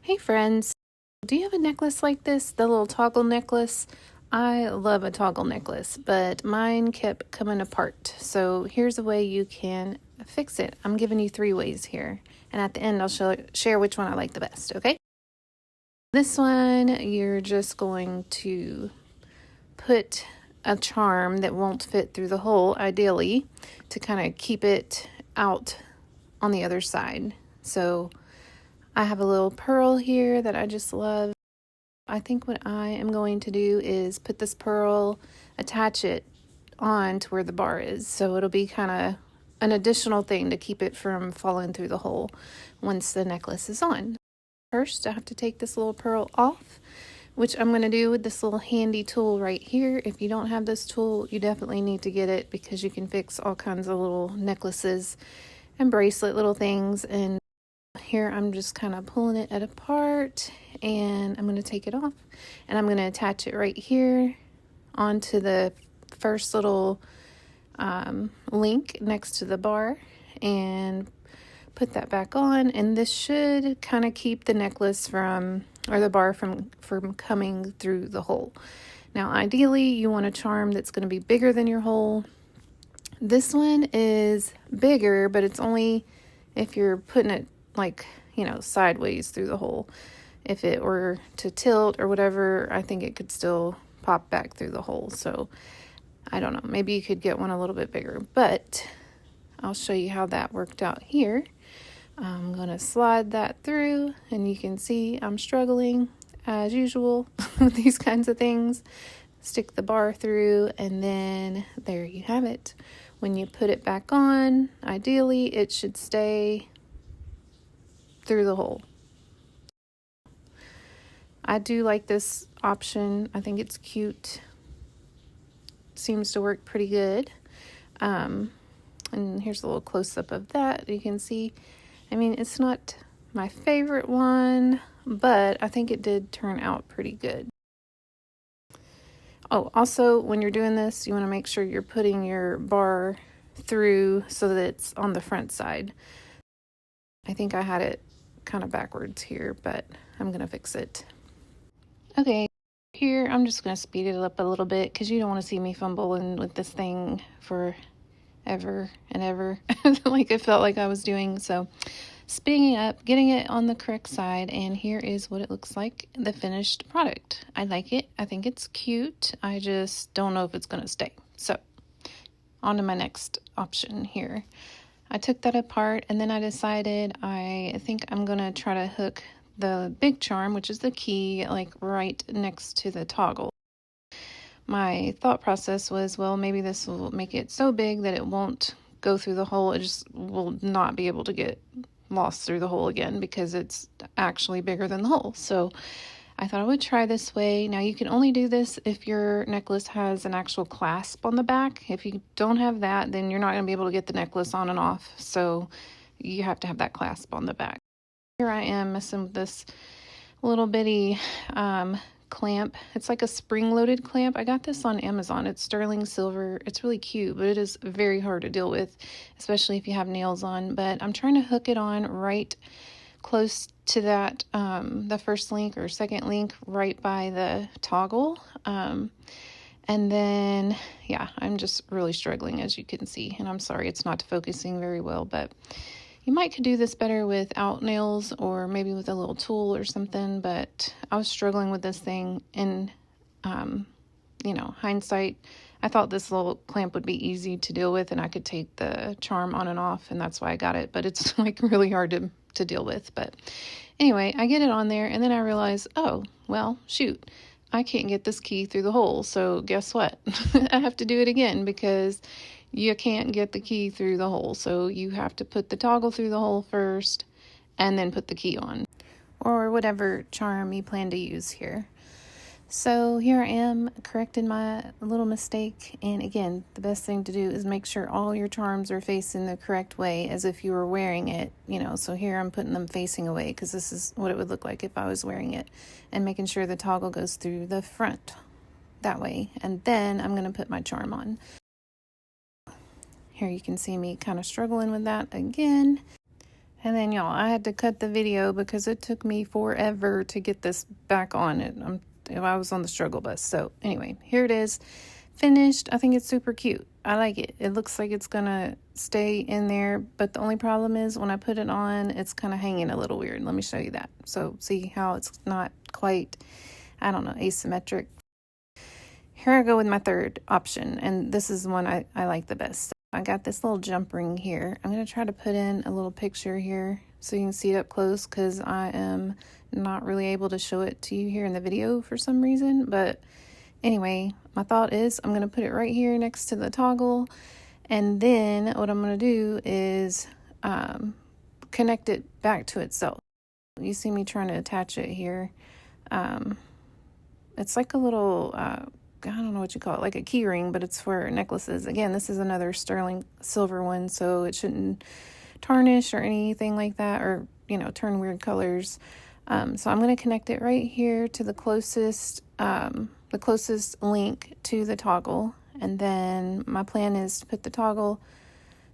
Hey friends, do you have a necklace like this? The little toggle necklace? I love a toggle necklace, but mine kept coming apart. So here's a way you can fix it. I'm giving you 3 ways here. And at the end, I'll share which one I like the best, okay? This one, you're just going to put a charm that won't fit through the hole, ideally, to kind of keep it out on the other side. So I have a little pearl here that I just love. I think what I am going to do is put this pearl, attach it on to where the bar is. So it'll be kind of an additional thing to keep it from falling through the hole once the necklace is on. First, I have to take this little pearl off, which I'm going to do with this little handy tool right here. If you don't have this tool, you definitely need to get it because you can fix all kinds of little necklaces and bracelet little things. And here I'm just kind of pulling it apart, and I'm going to take it off, and I'm going to attach it right here onto the first little link next to the bar and put that back on. And this should kind of keep the necklace from, or the bar from coming through the hole. Now ideally you want a charm that's going to be bigger than your hole. This one is bigger, but it's only if you're putting it like, sideways through the hole. If it were to tilt or whatever, I think it could still pop back through the hole. So I don't know, maybe you could get one a little bit bigger, but I'll show you how that worked out here. I'm going to slide that through, and you can see I'm struggling as usual with these kinds of things. Stick the bar through, and then there you have it. When you put it back on, ideally it should stay through the hole. I do like this option. I think it's cute. Seems to work pretty good. And here's a little close-up of that. You can see, it's not my favorite one, but I think it did turn out pretty good. Oh, also, when you're doing this, you want to make sure you're putting your bar through so that it's on the front side. I think I had it kind of backwards here, but I'm going to fix it. Okay, here I'm just going to speed it up a little bit because you don't want to see me fumbling with this thing for ever and ever like I felt like I was doing. So speeding it up, getting it on the correct side, and here is what it looks like, the finished product. I like it. I think it's cute. I just don't know if it's going to stay. So on to my next option here. I took that apart, and then I decided I think I'm going to try to hook the big charm, which is the key, like right next to the toggle. My thought process was, well, maybe this will make it so big that it won't go through the hole. It just will not be able to get lost through the hole again because it's actually bigger than the hole. So I thought I would try this way. Now you can only do this if your necklace has an actual clasp on the back. If you don't have that, then you're not going to be able to get the necklace on and off. So you have to have that clasp on the back. Here I am messing with this little bitty clamp. It's like a spring-loaded clamp. I got this on Amazon. It's sterling silver. It's really cute, but it is very hard to deal with, especially if you have nails on. But I'm trying to hook it on right close to that, the first link or second link right by the toggle. And then, yeah, I'm just really struggling, as you can see. And I'm sorry it's not focusing very well, but you might could do this better without nails or maybe with a little tool or something, but I was struggling with this thing. In, hindsight, I thought this little clamp would be easy to deal with and I could take the charm on and off, and that's why I got it, but it's like really hard to deal with. But anyway, I get it on there, and then I realize, oh, well, shoot, I can't get this key through the hole. So guess what? I have to do it again because you can't get the key through the hole. So you have to put the toggle through the hole first and then put the key on, or whatever charm you plan to use here. So here I am correcting my little mistake. And again, the best thing to do is make sure all your charms are facing the correct way as if you were wearing it, So here I'm putting them facing away because this is what it would look like if I was wearing it, and making sure the toggle goes through the front that way. And then I'm going to put my charm on. Here you can see me kind of struggling with that again. And then, y'all, I had to cut the video because it took me forever to get this back on it. I was on the struggle bus. So anyway, here it is, finished. I think it's super cute. I like it. It looks like it's gonna stay in there, but the only problem is when I put it on, it's kind of hanging a little weird. Let me show you that. So see how it's not quite, I don't know, asymmetric. Here I go with my third option, and this is the one I like the best. I got this little jump ring here. I'm going to try to put in a little picture here so you can see it up close, because I am not really able to show it to you here in the video for some reason. But anyway, my thought is I'm going to put it right here next to the toggle, and then what I'm going to do is connect it back to itself. You see me trying to attach it here. It's like a little I don't know what you call it, like a key ring, but it's for necklaces. Again, this is another sterling silver one, so it shouldn't tarnish or anything like that, or, you know, turn weird colors. So I'm going to connect it right here to the closest link to the toggle. And then my plan is to put the toggle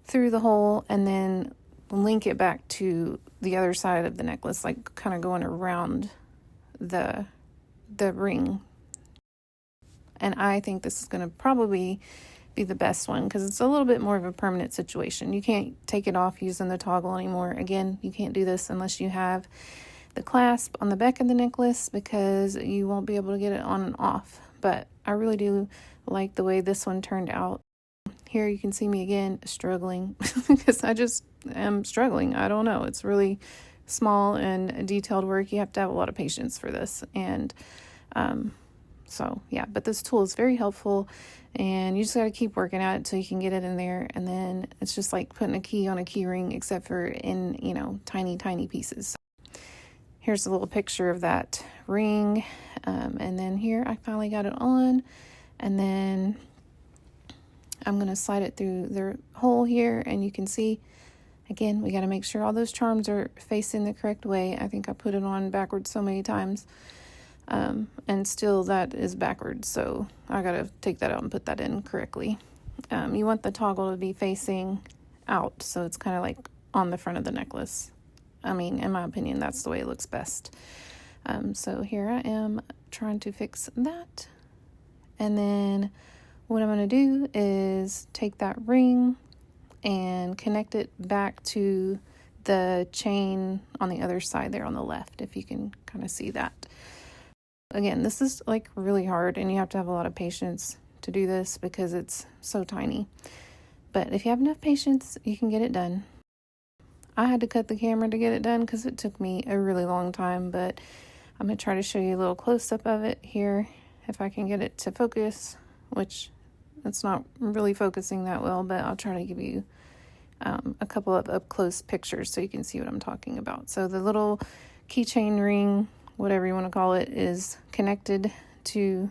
through the hole and then link it back to the other side of the necklace, like kind of going around the ring. And I think this is going to probably be the best one because it's a little bit more of a permanent situation. You can't take it off using the toggle anymore. Again, you can't do this unless you have the clasp on the back of the necklace, because you won't be able to get it on and off. But I really do like the way this one turned out. Here you can see me again struggling because I just am struggling. I don't know. It's really small and detailed work. You have to have a lot of patience for this. And so yeah, but this tool is very helpful, and you just got to keep working at it until you can get it in there. And then it's just like putting a key on a key ring, except for in, you know, tiny pieces. Here's a little picture of that ring. And then here I finally got it on, and then I'm going to slide it through the hole here, and you can see, again, we got to make sure all those charms are facing the correct way. I think I put it on backwards so many times. And still that is backwards, so I gotta take that out and put that in correctly. You want the toggle to be facing out, so it's kind of like on the front of the necklace. I mean, in my opinion, that's the way it looks best. So here I am trying to fix that. And then what I'm going to do is take that ring and connect it back to the chain on the other side there on the left, if you can kind of see that. Again, this is like really hard, and you have to have a lot of patience to do this because it's so tiny. But if you have enough patience, you can get it done. I had to cut the camera to get it done because it took me a really long time, but I'm going to try to show you a little close-up of it here, if I can get it to focus, which it's not really focusing that well, but I'll try to give you a couple of up-close pictures so you can see what I'm talking about. So the little keychain ring, whatever you want to call it, is connected to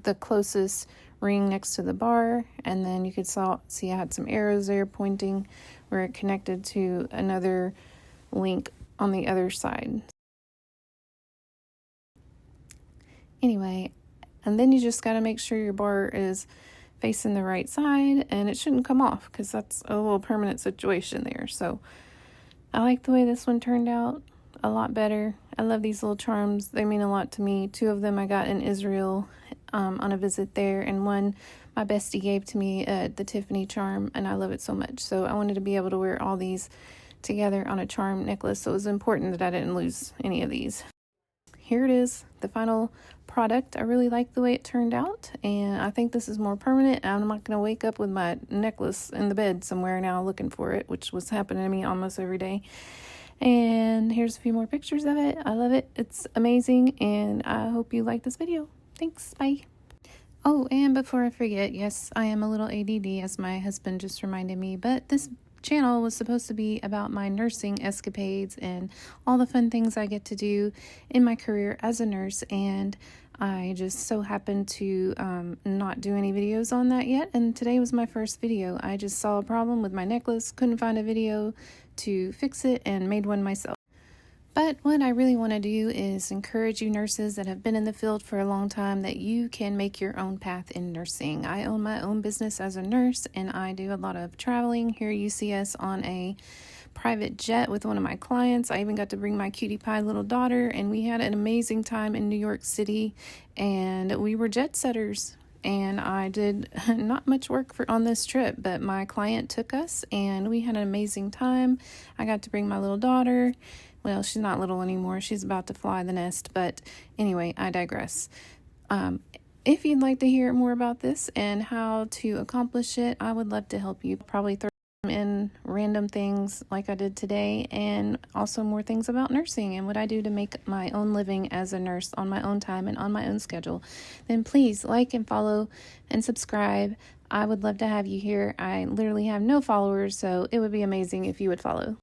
the closest ring next to the bar, and then you could see I had some arrows there pointing where it connected to another link on the other side. Anyway, and then you just got to make sure your bar is facing the right side, and it shouldn't come off because that's a little permanent situation there. So I like the way this one turned out a lot better. I love these little charms. They mean a lot to me. 2 of them I got in Israel on a visit there, and one my bestie gave to me, the Tiffany charm, and I love it so much. So I wanted to be able to wear all these together on a charm necklace, so it was important that I didn't lose any of these. Here it is, the final product. I really like the way it turned out, and I think this is more permanent. I'm not going to wake up with my necklace in the bed somewhere now looking for it, which was happening to me almost every day. And here's a few more pictures of it. I love it. It's amazing, and I hope you like this video. Thanks. Bye. Oh, and before I forget, yes, I am a little ADD, as my husband just reminded me, but this channel was supposed to be about my nursing escapades and all the fun things I get to do in my career as a nurse, and I just so happened to not do any videos on that yet, and today was my first video. I just saw a problem with my necklace, couldn't find a video to fix it, and made one myself. But what I really want to do is encourage you nurses that have been in the field for a long time that you can make your own path in nursing. I own my own business as a nurse, and I do a lot of traveling. Here you see us on a private jet with one of my clients. I even got to bring my cutie pie little daughter, and we had an amazing time in New York City, and we were jet setters. And I did not much work on this trip, but my client took us and we had an amazing time. I got to bring my little daughter. Well, she's not little anymore. She's about to fly the nest, but anyway, I digress. If you'd like to hear more about this and how to accomplish it, I would love to help you. Probably throw in random things like I did today, and also more things about nursing and what I do to make my own living as a nurse on my own time and on my own schedule. Then please like and follow and subscribe. I would love to have you here. I literally have no followers, so it would be amazing if you would follow.